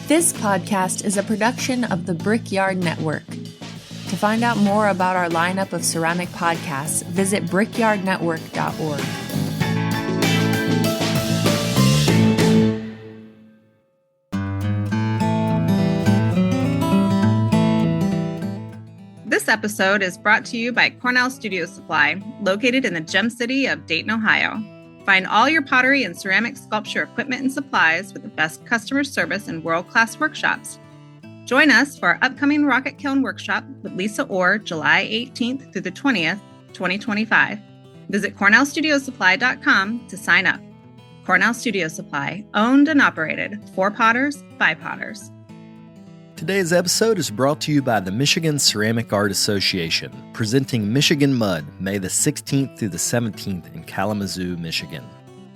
This podcast is a production of the Brickyard Network. To find out more about our lineup of ceramic podcasts, visit brickyardnetwork.org. This episode is brought to you by Cornell Studio Supply, located in the gem city of Dayton, Ohio. Find all your pottery and ceramic sculpture equipment and supplies with the best customer service and world-class workshops. Join us for our upcoming Rocket Kiln Workshop with Lisa Orr, July 18th through the 20th, 2025. Visit CornellStudioSupply.com to sign up. Cornell Studio Supply, owned and operated for potters by potters. Today's episode is brought to you by the Michigan Ceramic Art Association, presenting Michigan Mud, May the 16th through the 17th in Kalamazoo, Michigan.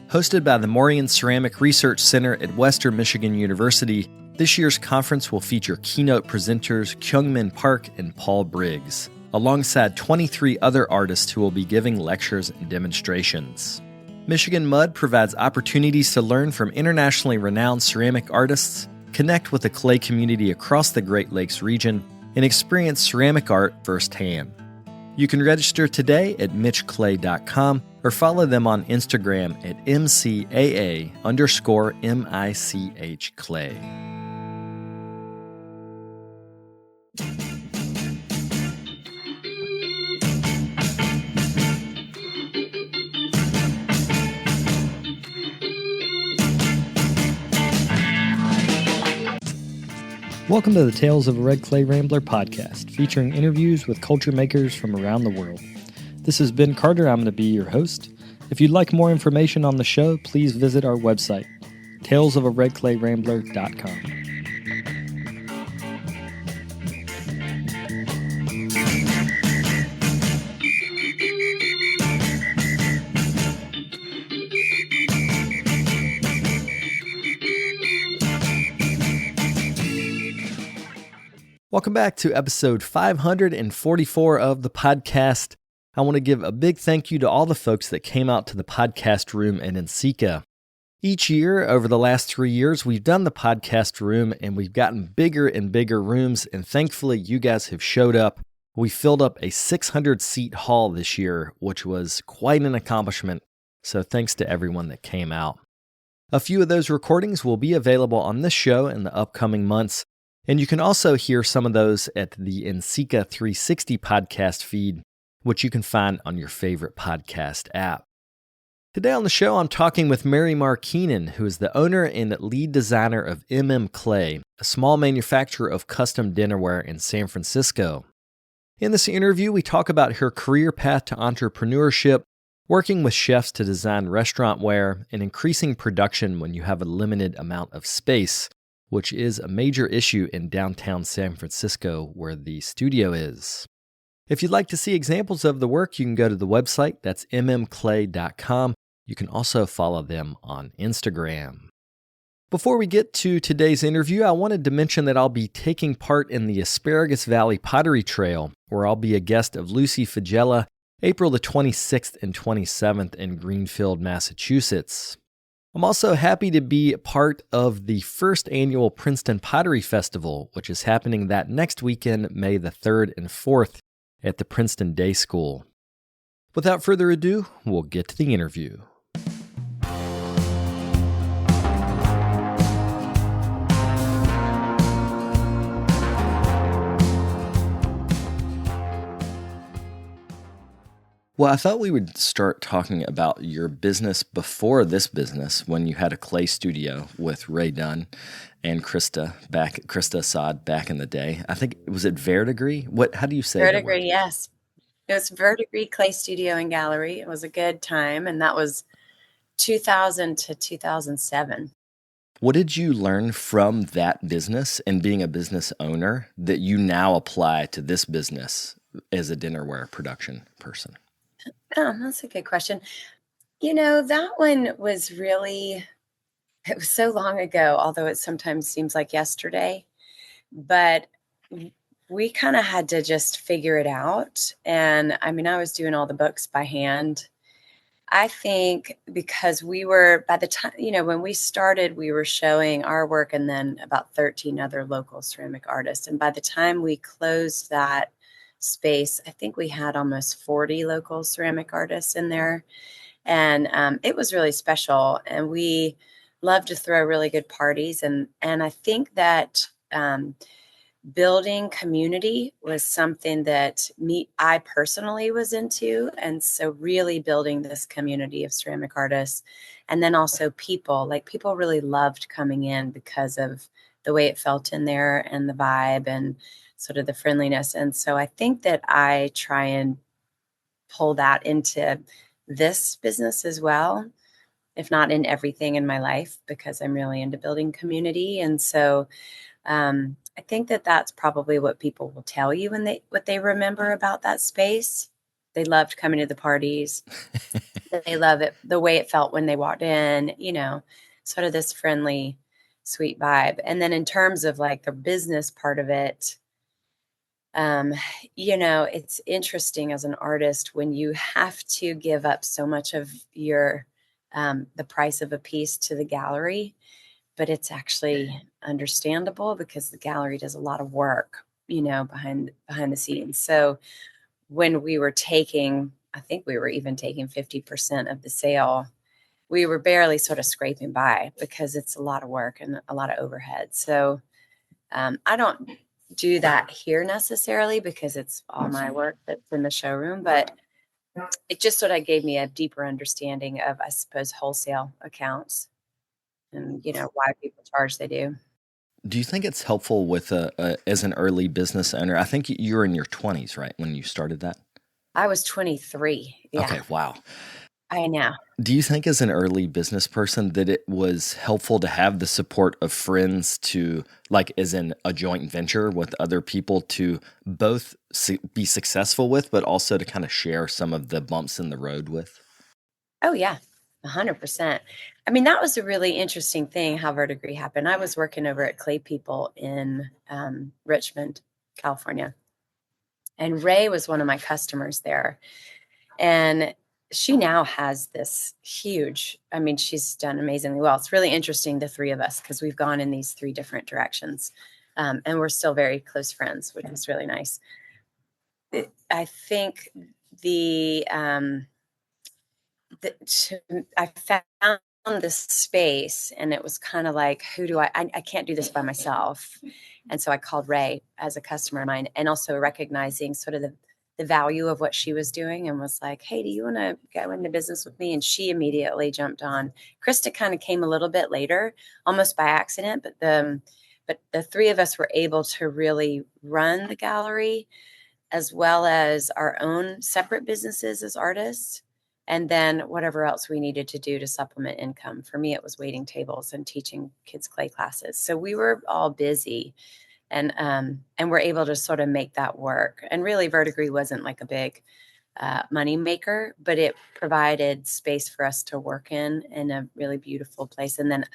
Hosted by the Morian Ceramic Research Center at Western Michigan University, this year's conference will feature keynote presenters Kyungmin Park and Paul Briggs, alongside 23 other artists who will be giving lectures and demonstrations. Michigan Mud provides opportunities to learn from internationally renowned ceramic artists, connect with the clay community across the Great Lakes region, and experience ceramic art firsthand. You can register today at mitchclay.com or follow them on Instagram at MCAA_MICHclay. Welcome to the Tales of a Red Clay Rambler podcast, featuring interviews with culture makers from around the world. This is Ben Carter. I'm going to be your host. If you'd like more information on the show, please visit our website, talesofaredclayrambler.com. Welcome back to episode 544 of the podcast. I want to give a big thank you to all the folks that came out to the podcast room in NCECA. Each year, over the last 3 years, we've done the podcast room and we've gotten bigger and bigger rooms, and thankfully you guys have showed up. We filled up a 600-seat hall this year, which was quite an accomplishment, so thanks to everyone that came out. A few of those recordings will be available on this show in the upcoming months, and you can also hear some of those at the NCECA 360 podcast feed, which you can find on your favorite podcast app. Today on the show, I'm talking with MaryMar Keenan, who is the owner and lead designer of Clay, a small manufacturer of custom dinnerware in San Francisco. In this interview, we talk about her career path to entrepreneurship, working with chefs to design restaurantware, and increasing production when you have a limited amount of space, which is a major issue in downtown San Francisco where the studio is. If you'd like to see examples of the work, you can go to the website, that's mmclay.com. You can also follow them on Instagram. Before we get to today's interview, I wanted to mention that I'll be taking part in the Asparagus Valley Pottery Trail, where I'll be a guest of Lucy Fagella, April the 26th and 27th in Greenfield, Massachusetts. I'm also happy to be part of the first annual Princeton Pottery Festival, which is happening that next weekend, May the 3rd and 4th, at the Princeton Day School. Without further ado, we'll get to the interview. Well, I thought we would start talking about your business before this business, when you had a clay studio with Ray Dunn and Krista Assad back in the day. I think, was it Verdigris? How do you say that? Verdigris, yes. It was Verdigris Clay Studio and Gallery. It was a good time, and that was 2000 to 2007. What did you learn from that business and being a business owner that you now apply to this business as a dinnerware production person? Oh, that's a good question. You know, that one was really, it was so long ago, although it sometimes seems like yesterday, but we kind of had to just figure it out. And I mean, I was doing all the books by hand. I think because we were, by the time, when we started, we were showing our work and then about 13 other local ceramic artists. And by the time we closed that space, I think we had almost 40 local ceramic artists in there. And it was really special. And we loved to throw really good parties. And I think that building community was something that I personally was into. And so really building this community of ceramic artists, and then also people really loved coming in because of the way it felt in there and the vibe and sort of the friendliness. And so I think that I try and pull that into this business as well, if not in everything in my life, because I'm really into building community. And so I think that that's probably what people will tell you when what they remember about that space. They loved coming to the parties. They love it, the way it felt when they walked in, sort of this friendly, sweet vibe. And then in terms of like the business part of it, it's interesting as an artist when you have to give up so much of your, the price of a piece to the gallery, but it's actually understandable because the gallery does a lot of work, behind the scenes. So when we were I think we were even taking 50% of the sale, we were barely sort of scraping by because it's a lot of work and a lot of overhead. So I don't do that here necessarily because it's all my work that's in the showroom, but it just sort of gave me a deeper understanding of, I suppose, wholesale accounts and, why people charge they do. Do you think it's helpful with as an early business owner? I think you were in your 20s, right, when you started that? I was 23. Yeah. Okay, wow. I know. Do you think as an early business person that it was helpful to have the support of friends to, like, as in a joint venture with other people to both be successful with, but also to kind of share some of the bumps in the road with? Oh, yeah, 100%. I mean, that was a really interesting thing how Verdigris happened. I was working over at Clay People in Richmond, California. And Ray was one of my customers there. And she now has this huge, I mean, she's done amazingly well. It's really interesting, the three of us, because we've gone in these three different directions. And we're still very close friends, which is really nice. I think I found this space and it was kind of like, I can't do this by myself. And so I called Ray as a customer of mine, and also recognizing sort of the value of what she was doing, and was like, hey, do you want to go into business with me? And she immediately jumped on. Krista kind of came a little bit later, almost by accident, but the three of us were able to really run the gallery as well as our own separate businesses as artists. And then whatever else we needed to do to supplement income. For me, it was waiting tables and teaching kids clay classes. So we were all busy, and we're able to sort of make that work. And really, Verdigris wasn't like a big money maker, but it provided space for us to work in a really beautiful place, and then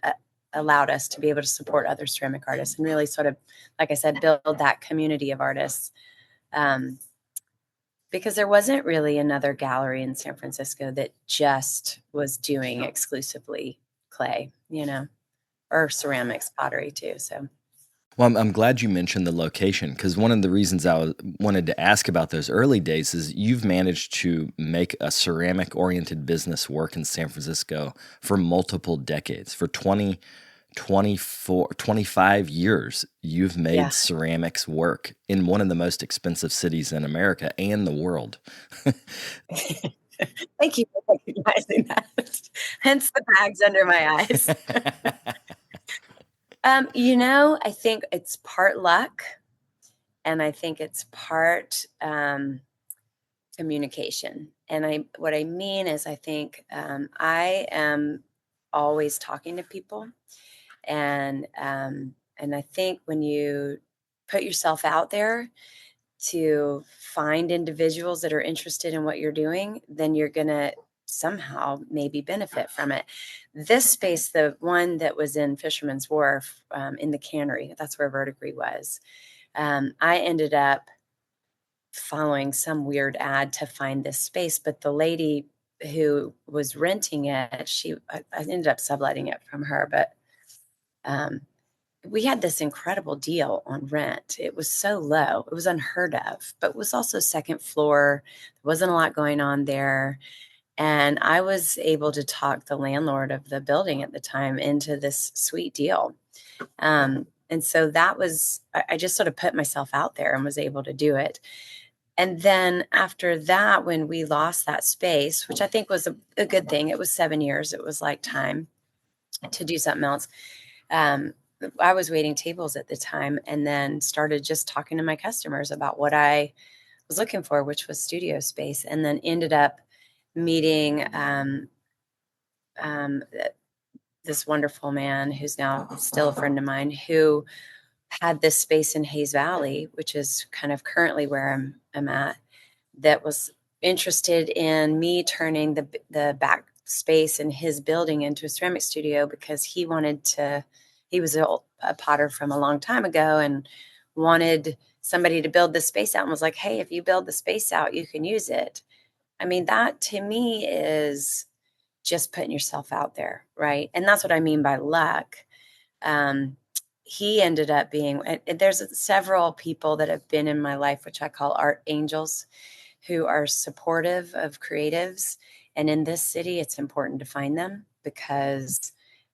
allowed us to be able to support other ceramic artists and really sort of, like I said, build that community of artists. Because there wasn't really another gallery in San Francisco that just was doing exclusively clay, or ceramics, pottery too. So, well, I'm glad you mentioned the location, because one of the reasons wanted to ask about those early days is you've managed to make a ceramic-oriented business work in San Francisco for multiple decades. For 25 years, you've made ceramics work in one of the most expensive cities in America and the world. Thank you for recognizing that. Hence the bags under my eyes. I think it's part luck, and I think it's part communication. And what I mean is, I think I am always talking to people. And I think when you put yourself out there to find individuals that are interested in what you're doing, then you're going to somehow maybe benefit from it. This space, the one that was in Fisherman's Wharf, in the cannery, that's where Verdigris was. I ended up following some weird ad to find this space, but the lady who was renting it, I ended up subletting it from her, but we had this incredible deal on rent. It was so low. It was unheard of, but it was also second floor. There wasn't a lot going on there. And I was able to talk the landlord of the building at the time into this sweet deal. And so I just sort of put myself out there and was able to do it. And then after that, when we lost that space, which I think was a good thing, it was 7 years. It was like time to do something else. I was waiting tables at the time, and then started just talking to my customers about what I was looking for, which was studio space, and then ended up meeting this wonderful man who's now still a friend of mine, who had this space in Hayes Valley, which is kind of currently where I'm at, that was interested in me turning the back space in his building into a ceramic studio, because he was a potter from a long time ago and wanted somebody to build this space out, and was like, hey, if you build the space out, you can use it. I mean, that to me is just putting yourself out there, right? And that's what I mean by luck. He ended up being, there's several people that have been in my life, which I call art angels, who are supportive of creatives. And in this city, it's important to find them, because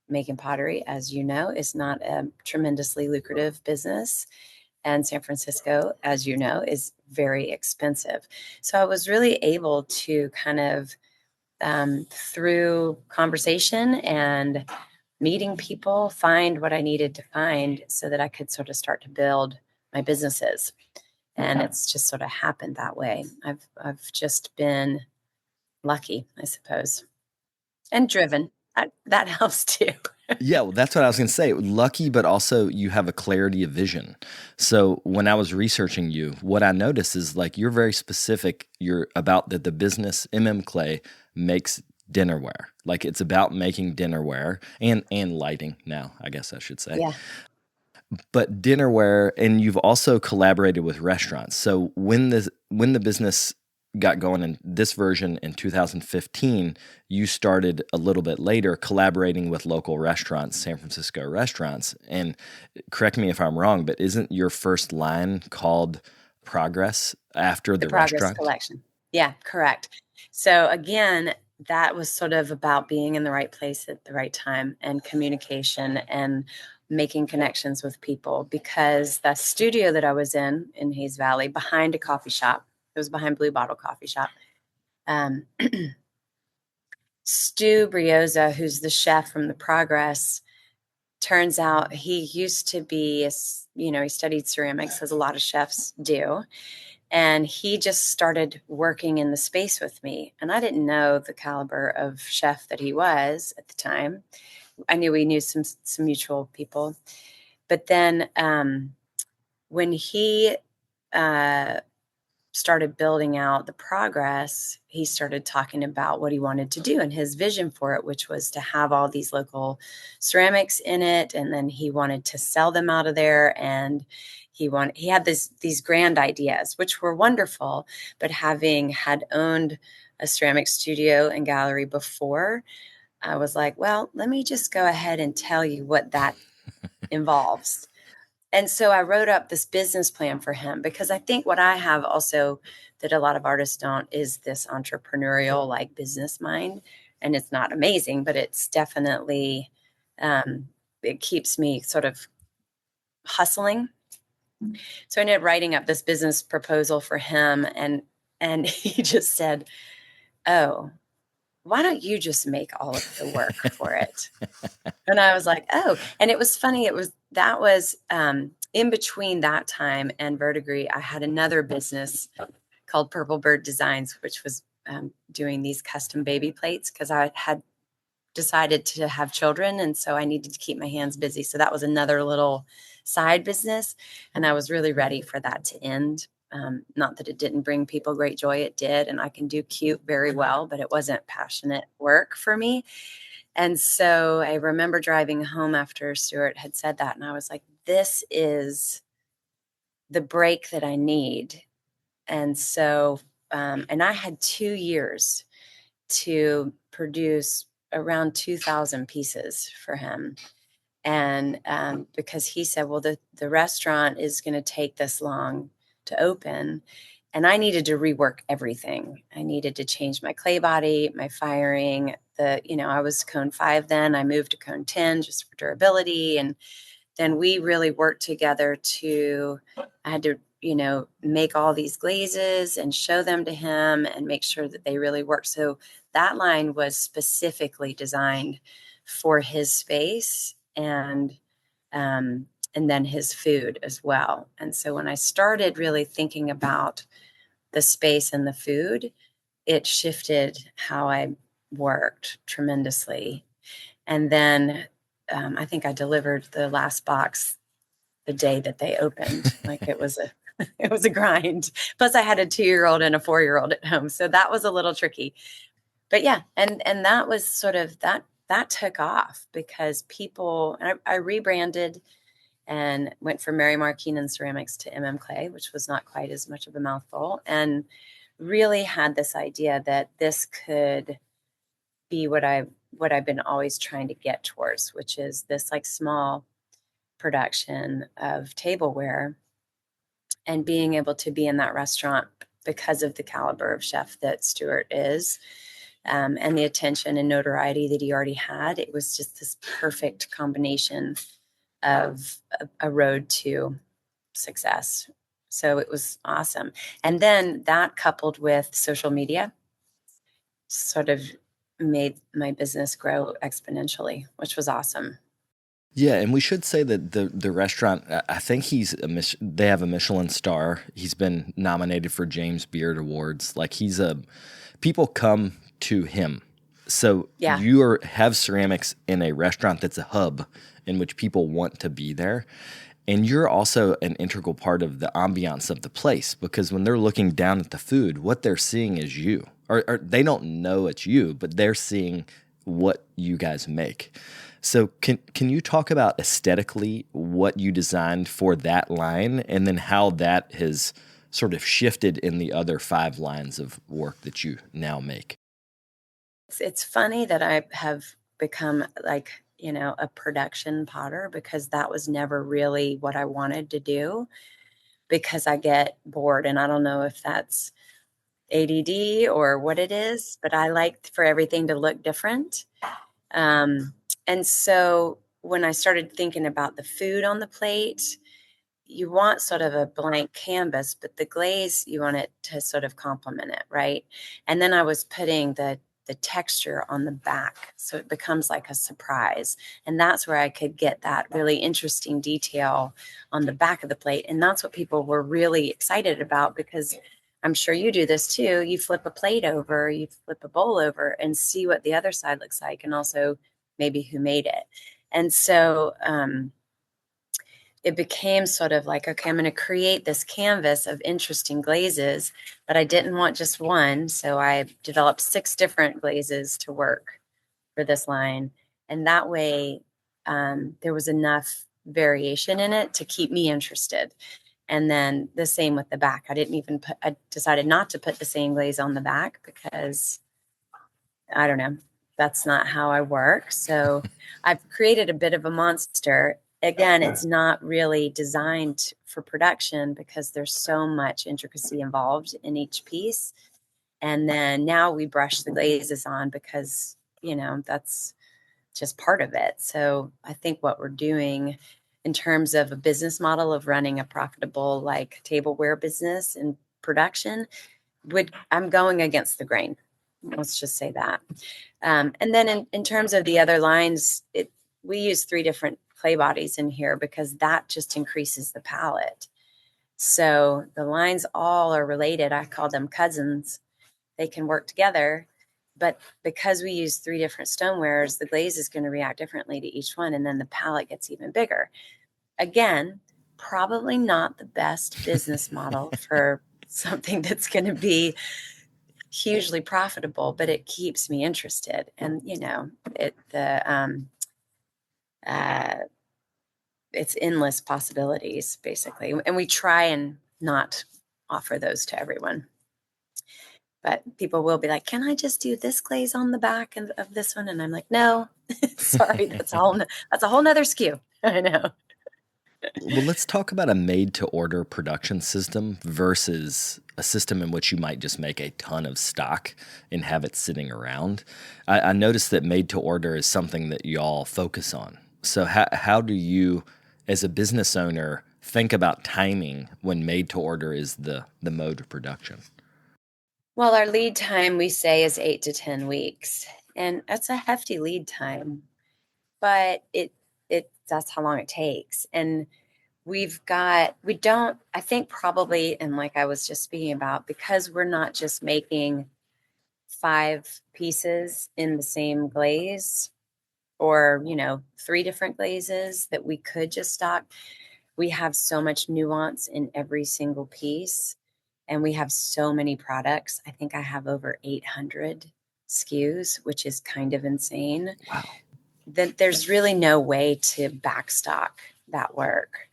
making pottery, as you know, is not a tremendously lucrative business. And San Francisco, as you know, is very expensive. So I was really able to kind of, through conversation and meeting people, find what I needed to find so that I could sort of start to build my businesses. And it's just sort of happened that way. I've just been lucky, I suppose, and driven. That helps too. Yeah, well, that's what I was going to say. Lucky, but also you have a clarity of vision. So when I was researching you, what I noticed is like you're very specific. You're about that the business Clay makes dinnerware. Like it's about making dinnerware and lighting now, I guess I should say. Yeah. But dinnerware, and you've also collaborated with restaurants. So when the business got going in this version in 2015, you started a little bit later collaborating with local restaurants, San Francisco restaurants. And correct me if I'm wrong, but isn't your first line called Progress after the Progress restaurant collection? Yeah, correct. So again, that was sort of about being in the right place at the right time, and communication, and making connections with people, because the studio that I was in Hayes Valley, behind a coffee shop, it was behind Blue Bottle Coffee Shop. Stu Brioza, who's the chef from the Progress, turns out he used to be, he studied ceramics, as a lot of chefs do. And he just started working in the space with me. And I didn't know the caliber of chef that he was at the time. I knew we knew some mutual people. But then when he started building out the Progress, he started talking about what he wanted to do and his vision for it, which was to have all these local ceramics in it. And then he wanted to sell them out of there. And he had these grand ideas, which were wonderful. But having had owned a ceramic studio and gallery before, I was like, well, let me just go ahead and tell you what that involves. And so I wrote up this business plan for him, because I think what I have also that a lot of artists don't is this entrepreneurial like business mind. And it's not amazing, but it's definitely, it keeps me sort of hustling. So I ended up writing up this business proposal for him, and he just said, oh, why don't you just make all of the work for it? And I was like, oh, and it was funny. That was in between that time and Verdigris, I had another business called Purple Bird Designs, which was doing these custom baby plates, because I had decided to have children. And so I needed to keep my hands busy. So that was another little side business. And I was really ready for that to end. Not that it didn't bring people great joy. It did. And I can do cute very well, but it wasn't passionate work for me. And so I remember driving home after Stuart had said that. And I was like, this is the break that I need. And so, and I had 2 years to produce around 2,000 pieces for him. And because he said, well, the restaurant is going to take this long to open. And I needed to rework everything. I needed to change my clay body, my firing. I was cone 5 then. I moved to cone 10 just for durability. And then we really worked together I had to, make all these glazes and show them to him and make sure that they really work. So that line was specifically designed for his space and then his food as well. And so when I started really thinking about the space and the food, it shifted how I worked tremendously. And then I think I delivered the last box the day that they opened. Like it was a grind. Plus I had a 2-year-old and a 4-year-old at home. So that was a little tricky. But yeah, and that was sort of that took off because I rebranded and went from MaryMar Keenan ceramics to Clay, which was not quite as much of a mouthful, and really had this idea that this could be what I've been always trying to get towards, which is this like small production of tableware and being able to be in that restaurant because of the caliber of chef that Stuart is, and the attention and notoriety that he already had. It was just this perfect combination of a road to success. So it was awesome. And then that coupled with social media sort of made my business grow exponentially, which was awesome. Yeah, and we should say that the restaurant, I think they have a Michelin star. He's been nominated for James Beard Awards. Like people come to him. So Yeah. you have ceramics in a restaurant that's a hub in which people want to be there. And you're also an integral part of the ambiance of the place, because when they're looking down at the food, what they're seeing is you. Or they don't know it's you, but they're seeing what you guys make. So can you talk about aesthetically what you designed for that line and then how that has sort of shifted in the other 5 lines of work that you now make? It's funny that I have become like, a production potter, because that was never really what I wanted to do, because I get bored, and I don't know if that's ADD or what it is, but I like for everything to look different. And so when I started thinking about the food on the plate, you want sort of a blank canvas, but the glaze, you want it to sort of complement it, right? And then I was putting the texture on the back, so it becomes like a surprise. And that's where I could get that really interesting detail on the back of the plate. And that's what people were really excited about, because I'm sure you do this too. You flip a plate over, you flip a bowl over and see what the other side looks like, and also maybe who made it. And so it became sort of like, okay, I'm going to create this canvas of interesting glazes, but I didn't want just one. So I developed 6 different glazes to work for this line. And that way there was enough variation in it to keep me interested. And then the same with the back. I decided not to put the same glaze on the back because I don't know, that's not how I work. So I've created a bit of a monster. Again, it's not really designed for production because there's so much intricacy involved in each piece. And then now we brush the glazes on because, that's just part of it. So I think what we're doing in terms of a business model of running a profitable like tableware business in production, I'm going against the grain. Let's just say that. And then in terms of the other lines, we use 3 different clay bodies in here because that just increases the palette. So the lines all are related. I call them cousins. They can work together. But because we use 3 different stonewares, the glaze is going to react differently to each one. And then the palette gets even bigger. Again, probably not the best business model for something that's going to be hugely profitable, but it keeps me interested. And, it's endless possibilities, basically. And we try and not offer those to everyone. But people will be like, can I just do this glaze on the back of this one? And I'm like, no, sorry, that's a whole nother SKU. I know. Well, let's talk about a made-to-order production system versus a system in which you might just make a ton of stock and have it sitting around. I noticed that made-to-order is something that y'all focus on. So how do you, as a business owner, think about timing when made-to-order is the mode of production? Well, our lead time, we say, is 8 to 10 weeks. And that's a hefty lead time, but that's how long it takes. And we don't, I think probably, and like I was just speaking about, because we're not just making 5 pieces in the same glaze or, 3 different glazes that we could just stock. We have so much nuance in every single piece, and we have so many products. I think I have over 800 SKUs, which is kind of insane. Wow. That there's really no way to backstock that work.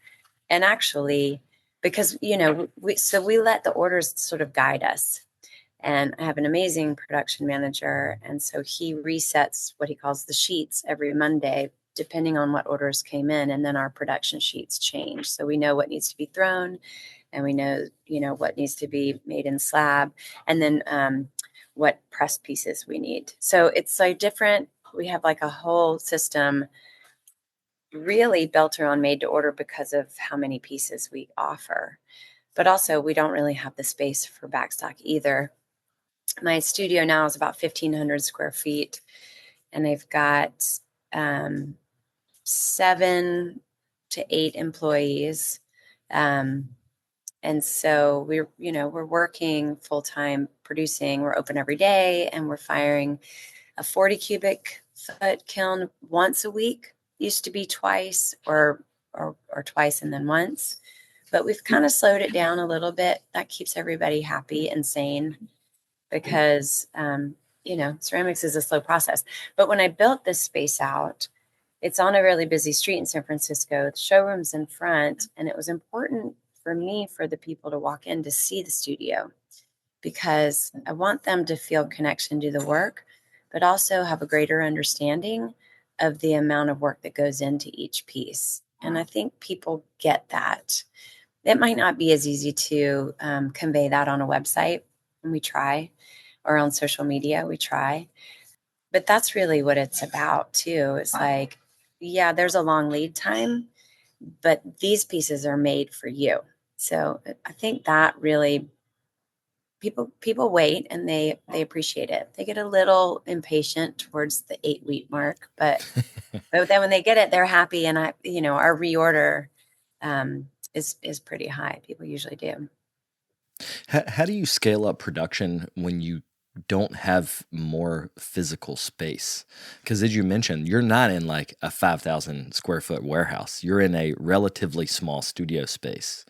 And actually, because, we let the orders sort of guide us. And I have an amazing production manager. And so he resets what he calls the sheets every Monday, depending on what orders came in. And then our production sheets change. So we know what needs to be thrown, and we know, what needs to be made in slab, and then what press pieces we need. So it's like different. We have like a whole system really built around made to order because of how many pieces we offer. But also we don't really have the space for backstock either. My studio now is about 1,500 square feet, and I've got 7 to 8 employees. And so we're working full time producing. We're open every day, and we're firing a 40 cubic foot kiln once a week. Used to be twice or twice and then once, but we've kind of slowed it down a little bit. That keeps everybody happy and sane because, ceramics is a slow process. But when I built this space out, it's on a really busy street in San Francisco. The showroom's in front, and it was important for me for the people to walk in to see the studio because I want them to feel connection to the work, but also have a greater understanding of the amount of work that goes into each piece. And I think people get that. It might not be as easy to convey that on a website, and we try, or on social media, we try. But that's really what it's about too. It's like, yeah, there's a long lead time, but these pieces are made for you. So I think that really people wait, and they appreciate it. They get a little impatient towards the 8-week mark, but then when they get it, they're happy. And our reorder is pretty high. People usually do. How do you scale up production when you don't have more physical space? Because as you mentioned, you're not in like a 5,000 square foot warehouse. You're in a relatively small studio space.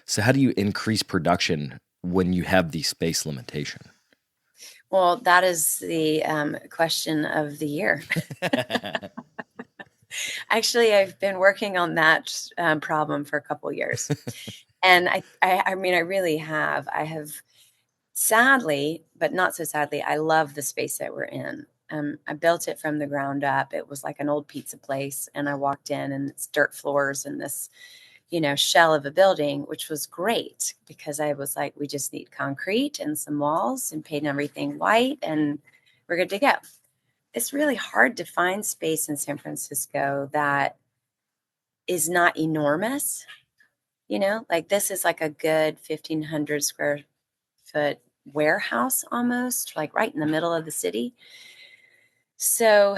So how do you increase production when you have the space limitation? Well, that is the question of the year. Actually, I've been working on that problem for a couple of years. And I mean, I really have. I have, sadly, but not so sadly, I love the space that we're in. I built it from the ground up. It was like an old pizza place. And I walked in, and it's dirt floors and this, shell of a building, which was great because I was like, we just need concrete and some walls and paint everything white, and we're good to go. It's really hard to find space in San Francisco that is not enormous. Like this is like a good 1,500 square foot warehouse almost, like right in the middle of the city. So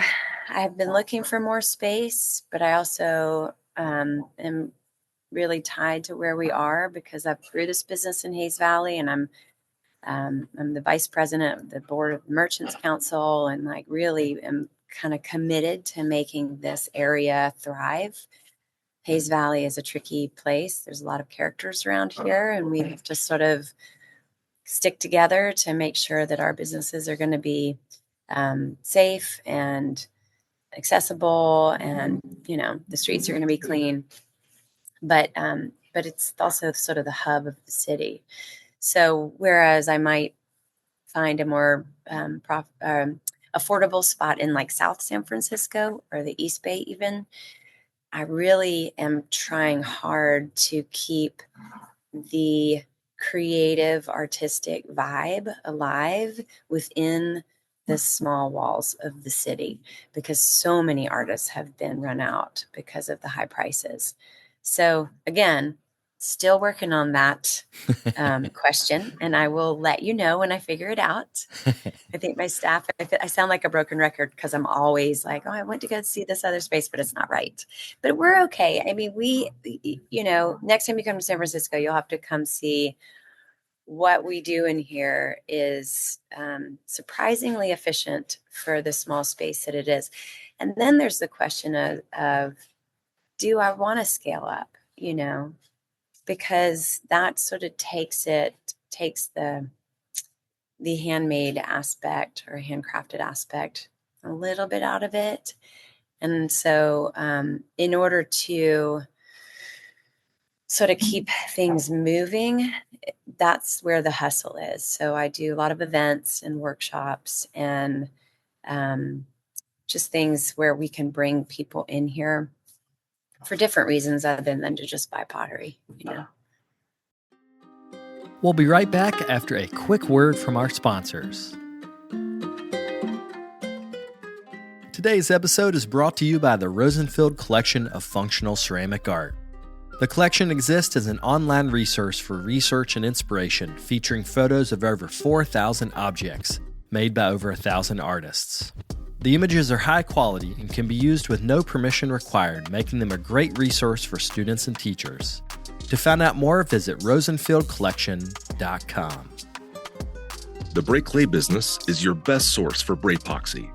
I've been looking for more space, but I also am really tied to where we are because I grew this business in Hayes Valley, and I'm the vice president of the board of the Merchants Council, and like really am kind of committed to making this area thrive. Hayes Valley is a tricky place. There's a lot of characters around here, and we have to sort of stick together to make sure that our businesses are going to be safe and accessible, and the streets are going to be clean. But it's also sort of the hub of the city. So whereas I might find a more affordable spot in like South San Francisco or the East Bay even, I really am trying hard to keep the creative, artistic vibe alive within the small walls of the city, because so many artists have been run out because of the high prices. So again, still working on that question, and I will let you know when I figure it out. I think my staff, I sound like a broken record because I'm always like, oh, I went to go see this other space, but it's not right. But we're okay. I mean, next time you come to San Francisco, you'll have to come see what we do in here is surprisingly efficient for the small space that it is. And then there's the question of do I want to scale up, because that sort of takes the handmade aspect or handcrafted aspect a little bit out of it. And so in order to sort of keep things moving, that's where the hustle is. So I do a lot of events and workshops and just things where we can bring people in here for different reasons other than to just buy pottery, We'll be right back after a quick word from our sponsors. Today's episode is brought to you by the Rosenfield Collection of Functional Ceramic Art. The collection exists as an online resource for research and inspiration, featuring photos of over 4,000 objects made by over 1,000 artists. The images are high quality and can be used with no permission required, making them a great resource for students and teachers. To find out more, visit rosenfieldcollection.com. The Brake Clay business is your best source for Brakepoxy,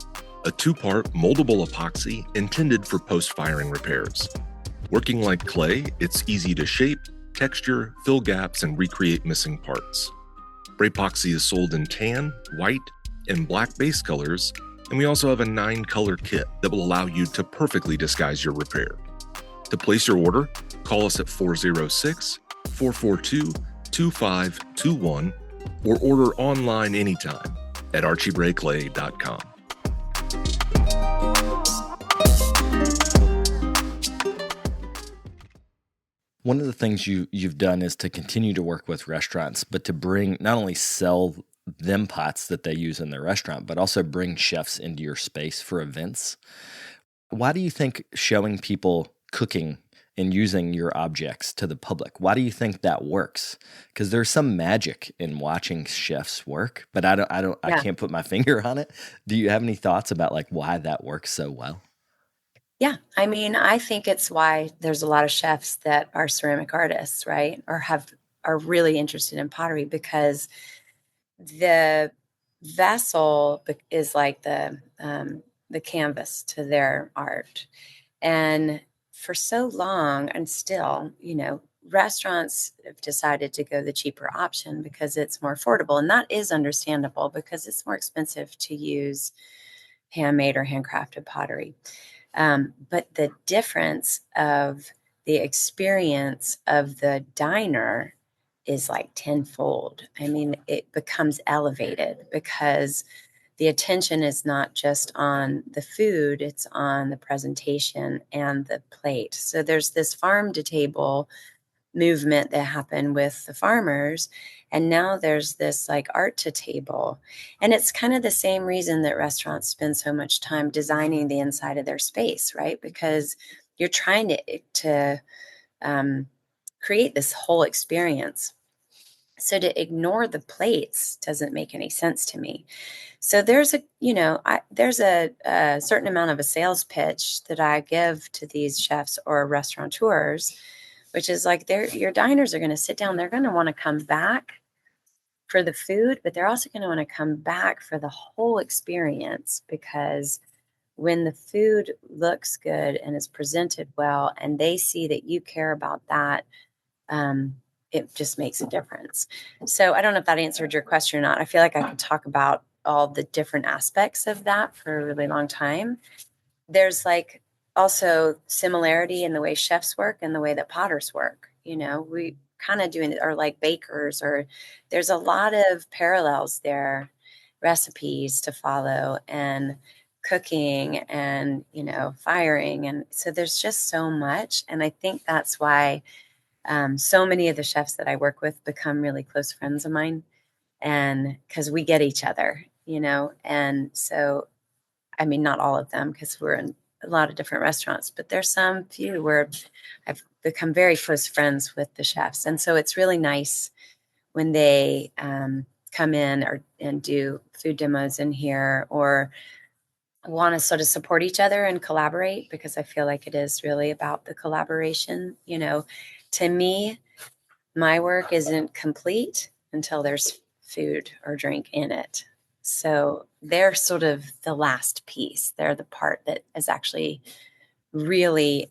a two-part moldable epoxy intended for post-firing repairs. Working like clay, it's easy to shape, texture, fill gaps, and recreate missing parts. Brakepoxy is sold in tan, white, and black base colors, and we also have a 9-color kit that will allow you to perfectly disguise your repair. To place your order, call us at 406-442-2521 or order online anytime at archiebrakeclay.com. One of the things you've done is to continue to work with restaurants, but to bring, not only sell them pots that they use in their restaurant, but also bring chefs into your space for events. Why do you think showing people cooking and using your objects to the public, why do you think that works? Because there's some magic in watching chefs work, but I can't put my finger on it. Do you have any thoughts about like why that works so well? Yeah. I mean, I think it's why there's a lot of chefs that are ceramic artists, right? Or are really interested in pottery, because the vessel is like the canvas to their art. And for so long, and still, restaurants have decided to go the cheaper option because it's more affordable. And that is understandable because it's more expensive to use handmade or handcrafted pottery. But the difference of the experience of the diner is like tenfold. I mean, it becomes elevated because the attention is not just on the food, it's on the presentation and the plate. So there's this farm to table movement that happened with the farmers. And now there's this like art to table. And it's kind of the same reason that restaurants spend so much time designing the inside of their space, right? Because you're trying to create this whole experience. So to ignore the plates doesn't make any sense to me. So there's a certain amount of a sales pitch that I give to these chefs or restaurateurs, which is like your diners are going to sit down. They're going to want to come back for the food, but they're also going to want to come back for the whole experience, because when the food looks good and is presented well and they see that you care about that, it just makes a difference. So I don't know if that answered your question or not. I feel like I could talk about all the different aspects of that for a really long time. There's like also similarity in the way chefs work and the way that potters work. We kind of doing it, or like bakers, or there's a lot of parallels there. recipes to follow and cooking and, firing. And so there's just so much. And I think that's why so many of the chefs that I work with become really close friends of mine. And because we get each other, and so, I mean, not all of them, because we're in a lot of different restaurants, but there's some few where I've become very close friends with the chefs. And so it's really nice when they come in and do food demos in here, or want to sort of support each other and collaborate, because I feel like it is really about the collaboration. To me, my work isn't complete until there's food or drink in it. So they're sort of the last piece. They're the part that is actually really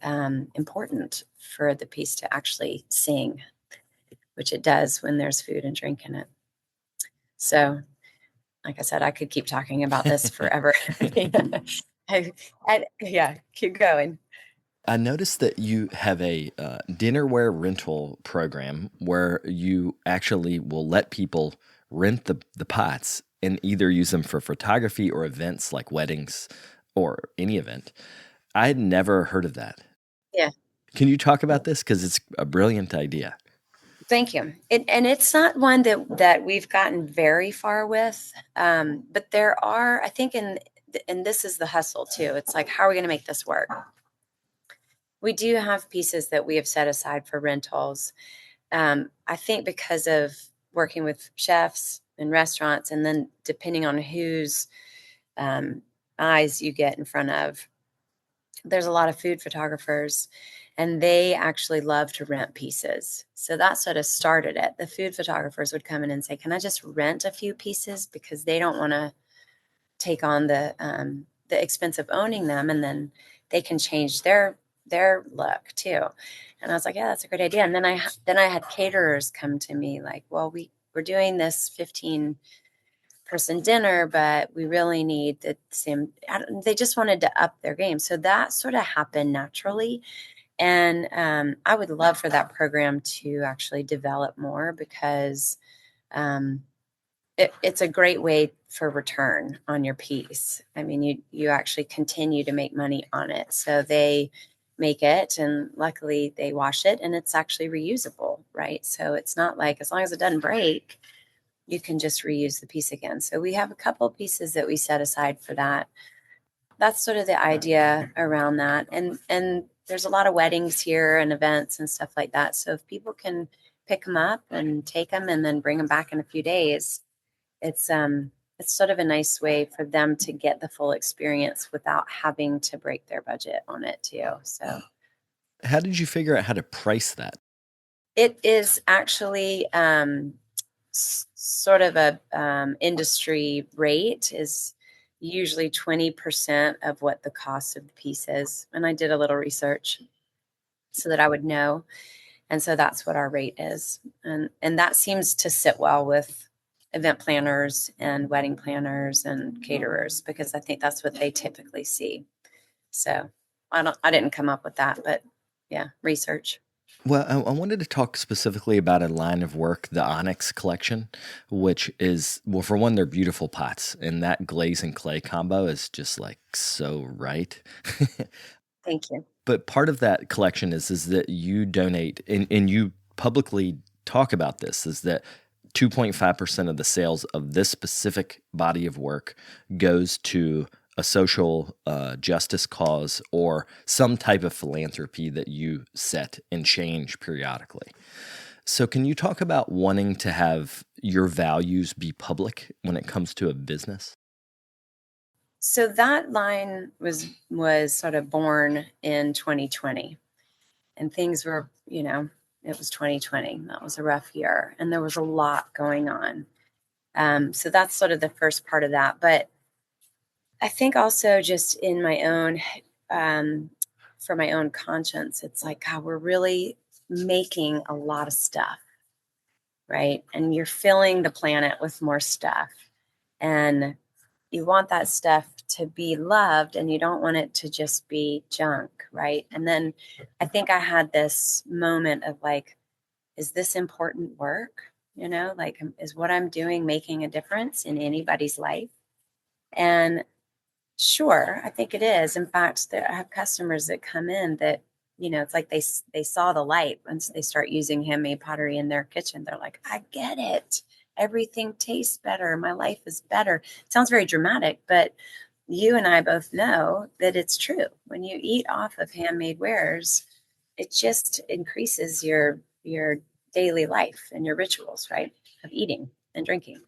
important for the piece to actually sing, which it does when there's food and drink in it. So, like I said, I could keep talking about this forever. Yeah, keep going. I noticed that you have a dinnerware rental program where you actually will let people rent the pots and either use them for photography or events like weddings or any event. I had never heard of that. Yeah. Can you talk about this? Because it's a brilliant idea. Thank you. And it's not one that we've gotten very far with, but there are, I think, and this is the hustle too. It's like, how are we going to make this work? We do have pieces that we have set aside for rentals. I think because of working with chefs and restaurants, and then depending on whose eyes you get in front of, there's a lot of food photographers, and they actually love to rent pieces. So that sort of started it. The food photographers would come in and say, can I just rent a few pieces? Because they don't want to take on the expense of owning them, and then they can change their look too. And I was like, yeah, that's a great idea. And then I had caterers come to me like, well, we're doing this 15-person dinner, but we really need the same. They just wanted to up their game. So that sort of happened naturally. And I would love for that program to actually develop more, because it's a great way for return on your piece. I mean, you actually continue to make money on it. So they make it, and luckily they wash it, and it's actually reusable, right? So it's not like, as long as it doesn't break, you can just reuse the piece again. So we have a couple of pieces that we set aside for that. That's sort of the idea around that. And there's a lot of weddings here and events and stuff like that. So if people can pick them up and take them and then bring them back in a few days, it's sort of a nice way for them to get the full experience without having to break their budget on it too. So how did you figure out how to price that? It is actually sort of a industry rate is usually 20% of what the cost of the piece is. And I did a little research so that I would know. And so that's what our rate is. And that seems to sit well with event planners and wedding planners and caterers, because I think that's what they typically see. So I didn't come up with that, but yeah, research. Well, I wanted to talk specifically about a line of work, the Onyx collection, which is, well, for one, they're beautiful pots, and that glaze and clay combo is just like so right. Thank you. But part of that collection is that you donate, and you publicly talk about this, is that 2.5% of the sales of this specific body of work goes to a social justice cause or some type of philanthropy that you set and change periodically. So can you talk about wanting to have your values be public when it comes to a business? So that line was sort of born in 2020, and things were, it was 2020. That was a rough year, and there was a lot going on. So that's sort of the first part of that. But I think also just in my own, for my own conscience, it's like, God, we're really making a lot of stuff, right? And you're filling the planet with more stuff. And you want that stuff to be loved, and you don't want it to just be junk, right? And then I think I had this moment of like, is this important work? like, is what I'm doing making a difference in anybody's life? And sure, I think it is. In fact, I have customers that come in that, it's like they saw the light once they start using handmade pottery in their kitchen. They're like, I get it. Everything tastes better. My life is better. It sounds very dramatic, but you and I both know that it's true. When you eat off of handmade wares, it just increases your daily life and your rituals, right, of eating and drinking.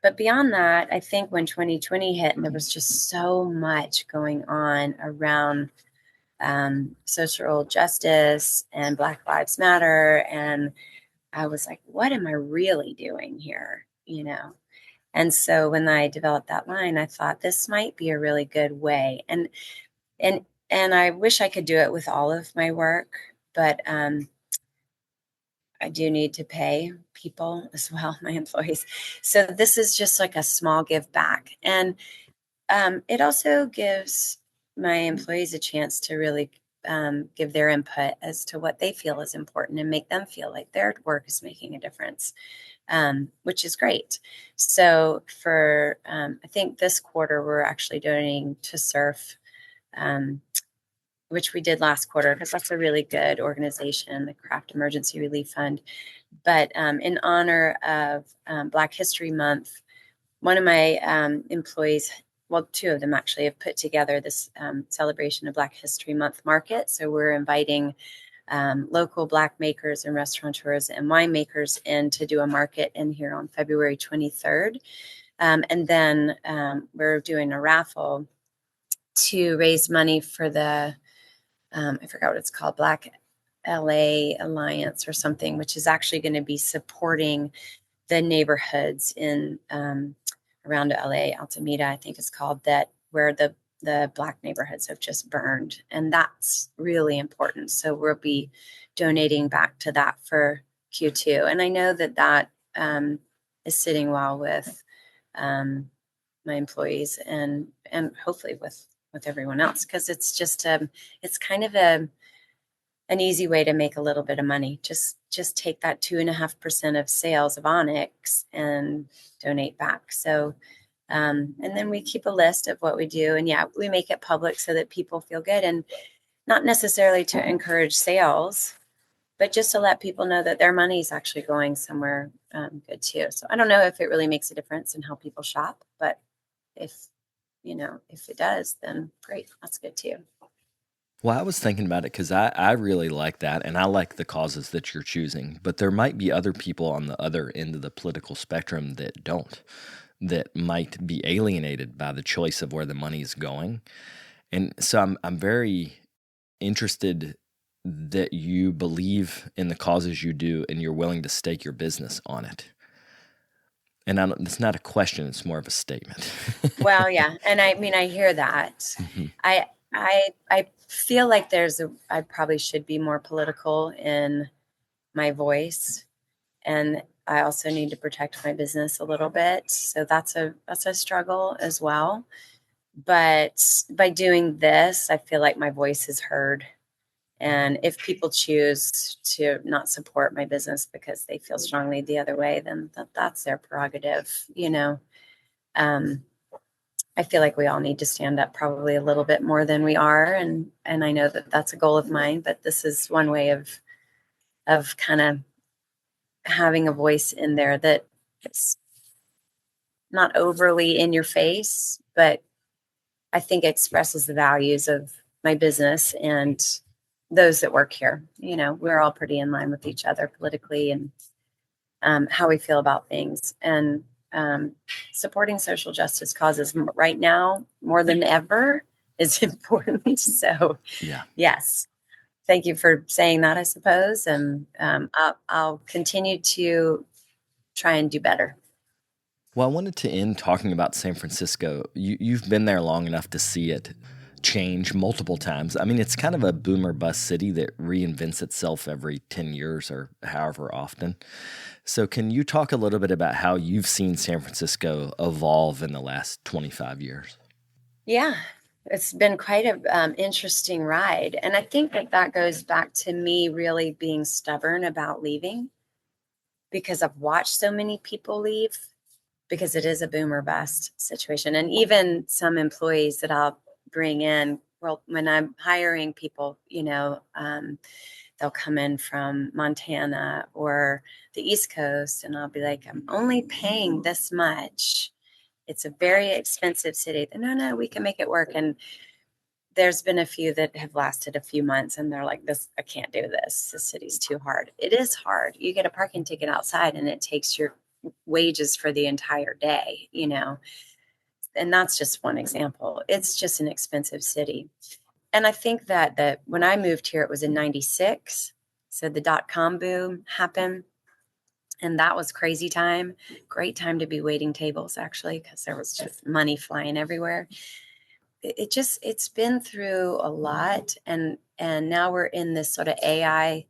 But beyond that, I think when 2020 hit and there was just so much going on around social justice and Black Lives Matter, and I was like, what am I really doing here? And so when I developed that line, I thought this might be a really good way. And I wish I could do it with all of my work, but I do need to pay people as well, my employees. So this is just like a small give back. And it also gives my employees a chance to really give their input as to what they feel is important and make them feel like their work is making a difference, which is great. So for, I think this quarter, we're actually donating to SURF, which we did last quarter because that's a really good organization, the Craft Emergency Relief Fund. But in honor of Black History Month, one of my employees, well, two of them actually, have put together this celebration of Black History Month market. So we're inviting local Black makers and restaurateurs and winemakers in to do a market in here on February 23rd. And then we're doing a raffle to raise money for the, I forgot what it's called, Black LA Alliance or something, which is actually going to be supporting the neighborhoods in around LA, Altamira, I think it's called, that where the Black neighborhoods have just burned. And that's really important. So we'll be donating back to that for Q2. And I know that is sitting well with my employees and hopefully with everyone else, because it's just it's kind of an easy way to make a little bit of money. Just take that 2.5% of sales of Onyx and donate back. So and then we keep a list of what we do, and we make it public so that people feel good, and not necessarily to encourage sales, but just to let people know that their money is actually going somewhere good too. So I don't know if it really makes a difference in how people shop, but if it does, then great. That's good too. Well, I was thinking about it because I really like that, and I like the causes that you're choosing. But there might be other people on the other end of the political spectrum that don't, that might be alienated by the choice of where the money is going. And so I'm very interested that you believe in the causes you do and you're willing to stake your business on it. And it's not a question; it's more of a statement. Well, yeah, and I mean, I hear that. Mm-hmm. I feel like I probably should be more political in my voice, and I also need to protect my business a little bit. So that's a struggle as well. But by doing this, I feel like my voice is heard. And if people choose to not support my business because they feel strongly the other way, then that's their prerogative. I feel like we all need to stand up probably a little bit more than we are. And I know that that's a goal of mine, but this is one way of kind of having a voice in there that is not overly in your face, but I think expresses the values of my business and those that work here. We're all pretty in line with each other politically and how we feel about things. And supporting social justice causes right now more than ever is important. So yes, thank you for saying that, I suppose. And I'll continue to try and do better. Well, I wanted to end talking about San Francisco. You've been there long enough to see it change multiple times. I mean, it's kind of a boom or bust city that reinvents itself every 10 years or however often. So can you talk a little bit about how you've seen San Francisco evolve in the last 25 years? Yeah, it's been quite an interesting ride. And I think that goes back to me really being stubborn about leaving. because I've watched so many people leave, because it is a boom or bust situation. And even some employees that I'll bring in, well, when I'm hiring people, they'll come in from Montana or the East Coast, and I'll be like, I'm only paying this much. It's a very expensive city. No, we can make it work. And there's been a few that have lasted a few months, and they're like, I can't do this. The city's too hard. It is hard. You get a parking ticket outside and it takes your wages for the entire day, and that's just one example. It's just an expensive city. And I think that when I moved here, it was in 96. So the .com boom happened. And that was crazy time. Great time to be waiting tables, actually, because there was just money flying everywhere. It's been through a lot. And now we're in this sort of AI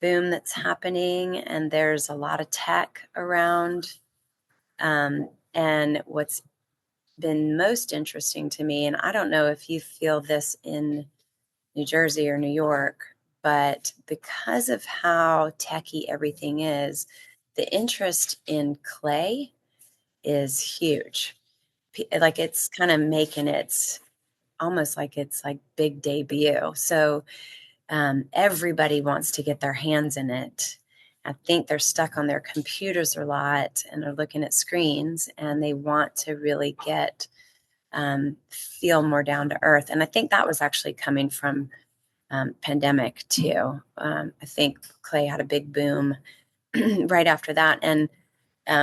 boom that's happening. And there's a lot of tech around. And what's been most interesting to me, and I don't know if you feel this in New Jersey or New York, but because of how techy everything is, the interest in clay is huge. Like it's kind of making it almost like it's like big debut. So everybody wants to get their hands in it. I think they're stuck on their computers a lot and are looking at screens, and they want to really feel more down to earth. And I think that was actually coming from pandemic too. I think clay had a big boom right after that. And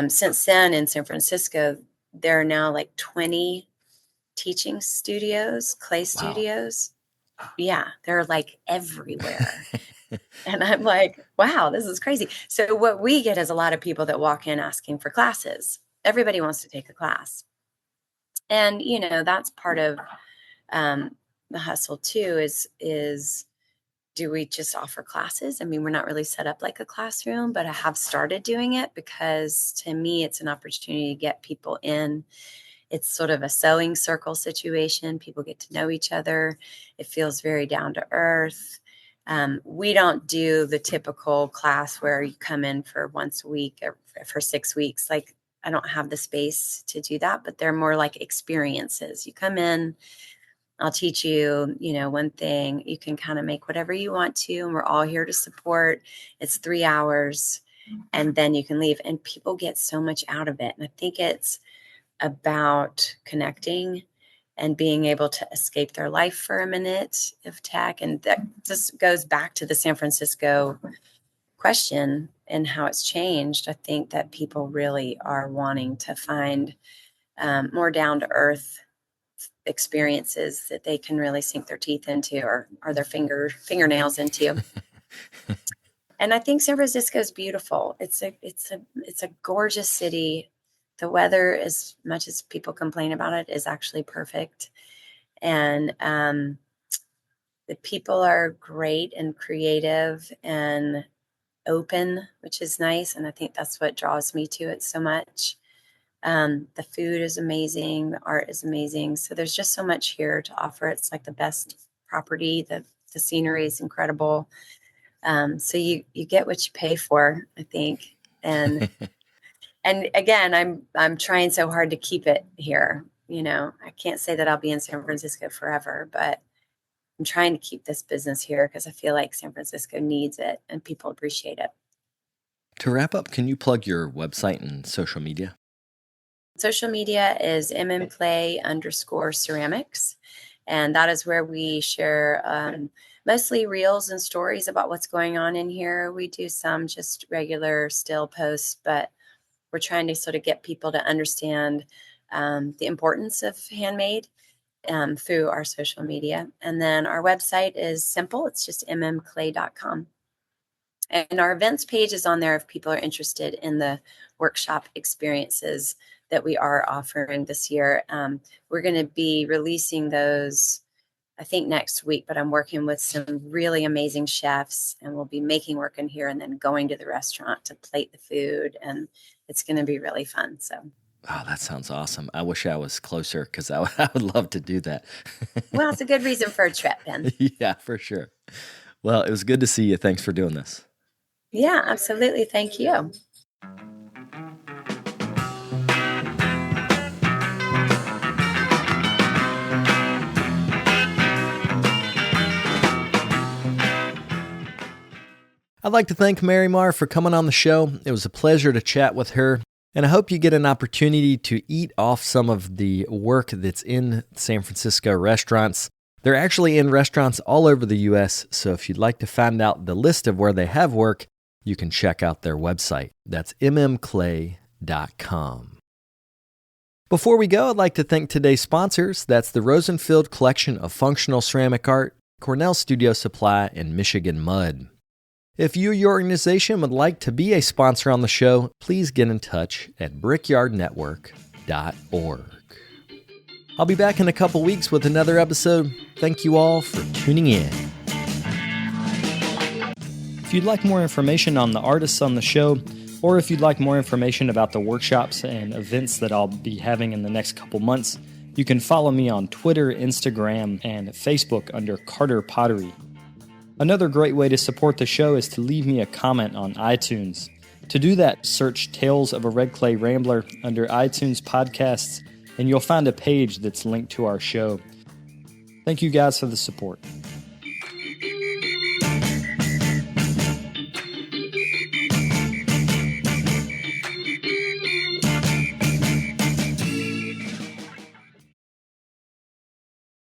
since then in San Francisco, there are now like 20 teaching studios, clay studios. Wow. Yeah, they're like everywhere. And I'm like, wow, this is crazy. So what we get is a lot of people that walk in asking for classes. Everybody wants to take a class. And, that's part of the hustle too, is do we just offer classes? I mean, we're not really set up like a classroom, but I have started doing it because to me, it's an opportunity to get people in. It's sort of a sewing circle situation. People get to know each other. It feels very down to earth. We don't do the typical class where you come in for once a week or for 6 weeks. Like, I don't have the space to do that, but they're more like experiences. You come in, I'll teach you, one thing. You can kind of make whatever you want to, and we're all here to support. It's 3 hours, and then you can leave. And people get so much out of it. And I think it's about connecting and being able to escape their life for a minute of tech. And that just goes back to the San Francisco question and how it's changed. I think that people really are wanting to find more down to earth experiences that they can really sink their teeth into or their fingernails into. And I think San Francisco is beautiful. It's a gorgeous city. The weather, as much as people complain about it, is actually perfect. And the people are great and creative and open, which is nice. And I think that's what draws me to it so much. The food is amazing. The art is amazing. So there's just so much here to offer. It's like the best property. The scenery is incredible. So you get what you pay for, I think. And and again, I'm trying so hard to keep it here. I can't say that I'll be in San Francisco forever, but I'm trying to keep this business here because I feel like San Francisco needs it and people appreciate it. To wrap up, can you plug your website and social media? Social media is mmclay_ceramics. And that is where we share mostly reels and stories about what's going on in here. We do some just regular still posts, but we're trying to sort of get people to understand the importance of handmade through our social media. And then our website is simple. It's just mmclay.com. And our events page is on there if people are interested in the workshop experiences that we are offering this year. We're going to be releasing those, I think, next week, but I'm working with some really amazing chefs, and we'll be making work in here and then going to the restaurant to plate the food. And it's going to be really fun. So. Oh, that sounds awesome. I wish I was closer because I would love to do that. Well, it's a good reason for a trip, Ben. Yeah, for sure. Well, it was good to see you. Thanks for doing this. Yeah, absolutely. Thank you. I'd like to thank MaryMar for coming on the show. It was a pleasure to chat with her, and I hope you get an opportunity to eat off some of the work that's in San Francisco restaurants. They're actually in restaurants all over the U.S., so if you'd like to find out the list of where they have work, you can check out their website. That's mmclay.com. Before we go, I'd like to thank today's sponsors. That's the Rosenfield Collection of Functional Ceramic Art, Cornell Studio Supply, and Michigan Mud. If you or your organization would like to be a sponsor on the show, please get in touch at brickyardnetwork.org. I'll be back in a couple weeks with another episode. Thank you all for tuning in. If you'd like more information on the artists on the show, or if you'd like more information about the workshops and events that I'll be having in the next couple months, you can follow me on Twitter, Instagram, and Facebook under Carter Pottery. Another great way to support the show is to leave me a comment on iTunes. To do that, search Tales of a Red Clay Rambler under iTunes Podcasts, and you'll find a page that's linked to our show. Thank you guys for the support.